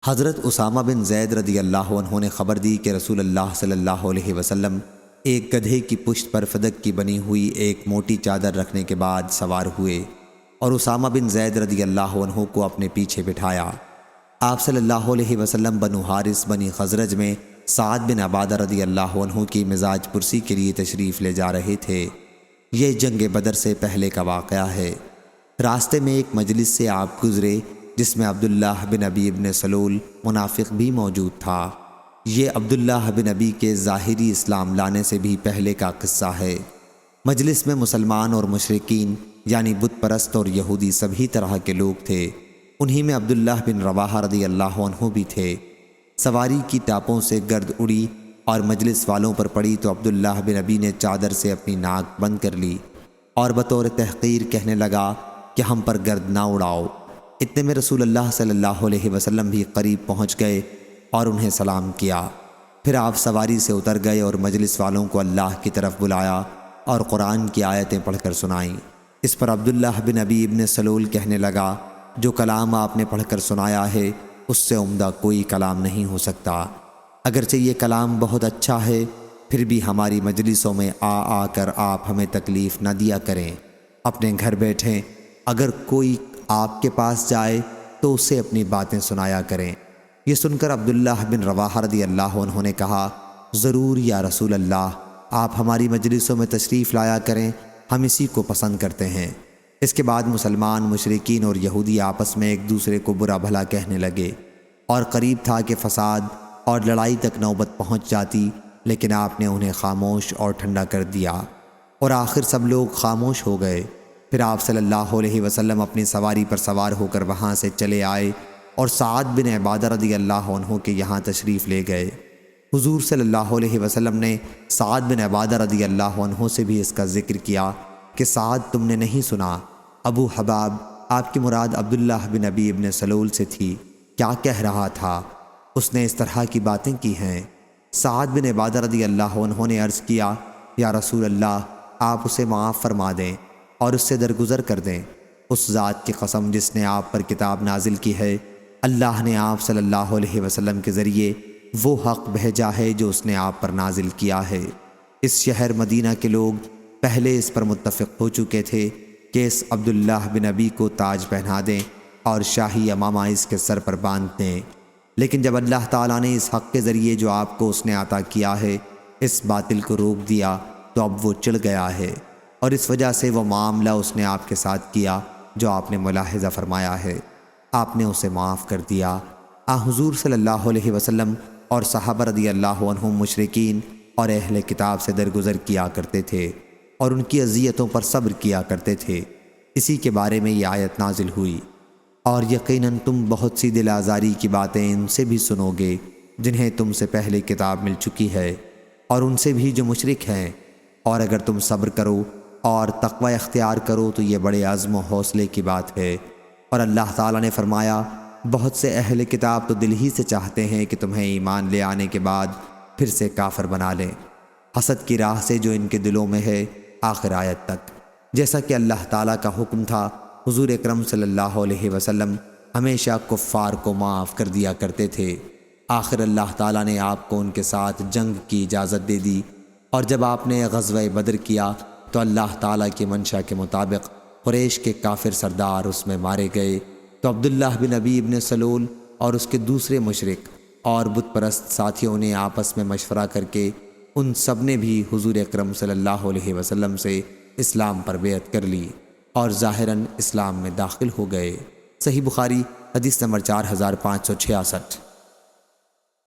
حضرت اسامہ بن زید رضی اللہ عنہ نے خبر دی کہ رسول اللہ صلی اللہ علیہ وسلم ایک گدھے کی پشت پر فدق کی بنی ہوئی ایک موٹی چادر رکھنے کے بعد سوار ہوئے اور اسامہ بن زید رضی اللہ عنہ کو اپنے پیچھے بٹھایا۔ آپ صلی اللہ علیہ وسلم بنو حارث بنی خزرج میں سعد بن عبادہ رضی اللہ عنہ کی مزاج پرسی کے لیے تشریف لے جا رہے تھے۔ یہ جنگ بدر سے پہلے کا واقعہ ہے۔ راستے میں ایک مجلس سے آپ گزرے جس میں عبداللہ بن ابی ابن سلول منافق بھی موجود تھا۔ یہ عبداللہ بن ابی کے ظاہری اسلام لانے سے بھی پہلے کا قصہ ہے۔ مجلس میں مسلمان اور مشرکین یعنی بت پرست اور یہودی سبھی طرح کے لوگ تھے۔ انہی میں عبداللہ بن رواحہ رضی اللہ عنہ بھی تھے۔ سواری کی ٹاپوں سے گرد اڑی اور مجلس والوں پر پڑی تو عبداللہ بن ابی نے چادر سے اپنی ناک بند کر لی اور بطور تحقیر کہنے لگا کہ ہم پر گرد نہ اڑاؤ۔ اتنے میں رسول اللہ صلی اللہ علیہ وسلم بھی قریب پہنچ گئے اور انہیں سلام کیا۔ پھر آپ سواری سے اتر گئے اور مجلس والوں کو اللہ کی طرف بلایا اور قرآن کی آیتیں پڑھ کر سنائیں۔ اس پر عبداللہ بن ابی ابن سلول کہنے لگا، جو کلام آپ نے پڑھ کر سنایا ہے اس سے عمدہ کوئی کلام نہیں ہو سکتا۔ اگرچہ یہ کلام بہت اچھا ہے، پھر بھی ہماری مجلسوں میں آ کر آپ ہمیں تکلیف نہ دیا کریں۔ اپنے گھر بیٹھیں، اگر کوئی آپ کے پاس جائے تو اسے اپنی باتیں سنایا کریں۔ یہ سن کر عبداللہ بن رواحہ رضی اللہ عنہ نے کہا، ضرور یا رسول اللہ، آپ ہماری مجلسوں میں تشریف لایا کریں، ہم اسی کو پسند کرتے ہیں۔ اس کے بعد مسلمان، مشرکین اور یہودی آپس میں ایک دوسرے کو برا بھلا کہنے لگے اور قریب تھا کہ فساد اور لڑائی تک نوبت پہنچ جاتی، لیکن آپ نے انہیں خاموش اور ٹھنڈا کر دیا اور آخر سب لوگ خاموش ہو گئے۔ پھر آپ صلی اللہ علیہ وسلم اپنی سواری پر سوار ہو کر وہاں سے چلے آئے اور سعد بن عبادہ رضی اللہ عنہ کے یہاں تشریف لے گئے۔ حضور صلی اللہ علیہ وسلم نے سعد بن عبادہ رضی اللہ عنہ سے بھی اس کا ذکر کیا کہ سعد، تم نے نہیں سنا ابو حباب، آپ کی مراد عبداللہ بن ابی ابن سلول سے تھی، کیا کہہ رہا تھا؟ اس نے اس طرح کی باتیں کی ہیں۔ سعد بن عبادہ رضی اللہ عنہ نے عرض کیا، یا رسول اللہ، آپ اسے معاف فرما دیں اور اس سے درگزر کر دیں۔ اس ذات کی قسم جس نے آپ پر کتاب نازل کی ہے، اللہ نے آپ صلی اللہ علیہ وسلم کے ذریعے وہ حق بھیجا ہے جو اس نے آپ پر نازل کیا ہے۔ اس شہر مدینہ کے لوگ پہلے اس پر متفق ہو چکے تھے کہ اس عبداللہ بن ابی کو تاج پہنا دیں اور شاہی امامہ اس کے سر پر باندھ دیں، لیکن جب اللہ تعالیٰ نے اس حق کے ذریعے جو آپ کو اس نے عطا کیا ہے اس باطل کو روک دیا تو اب وہ چڑھ گیا ہے، اور اس وجہ سے وہ معاملہ اس نے آپ کے ساتھ کیا جو آپ نے ملاحظہ فرمایا ہے، آپ نے اسے معاف کر دیا۔ حضور صلی اللہ علیہ وسلم اور صحابہ رضی اللہ عنہم مشرکین اور اہل کتاب سے درگزر کیا کرتے تھے اور ان کی اذیتوں پر صبر کیا کرتے تھے۔ اسی کے بارے میں یہ آیت نازل ہوئی، اور یقیناً تم بہت سی دل آزاری کی باتیں ان سے بھی سنو گے جنہیں تم سے پہلے کتاب مل چکی ہے، اور ان سے بھی جو مشرک ہیں، اور اگر تم صبر کرو اور تقوی اختیار کرو تو یہ بڑے عزم و حوصلے کی بات ہے۔ اور اللہ تعالیٰ نے فرمایا، بہت سے اہل کتاب تو دل ہی سے چاہتے ہیں کہ تمہیں ایمان لے آنے کے بعد پھر سے کافر بنا لیں، حسد کی راہ سے جو ان کے دلوں میں ہے، آخر آیت تک۔ جیسا کہ اللہ تعالیٰ کا حکم تھا، حضور اکرم صلی اللہ علیہ وسلم ہمیشہ کفار کو معاف کر دیا کرتے تھے۔ آخر اللہ تعالیٰ نے آپ کو ان کے ساتھ جنگ کی اجازت دے دی، اور جب آپ نے غزوہ بدر کیا تو اللہ تعالیٰ کی منشا کے مطابق قریش کے کافر سردار اس میں مارے گئے، تو عبداللہ بن ابی ابن سلول اور اس کے دوسرے مشرک اور بت پرست ساتھیوں نے آپس میں مشورہ کر کے ان سب نے بھی حضور اکرم صلی اللہ علیہ وسلم سے اسلام پر بیعت کر لی اور ظاہراً اسلام میں داخل ہو گئے۔ صحیح بخاری حدیث نمبر 4566۔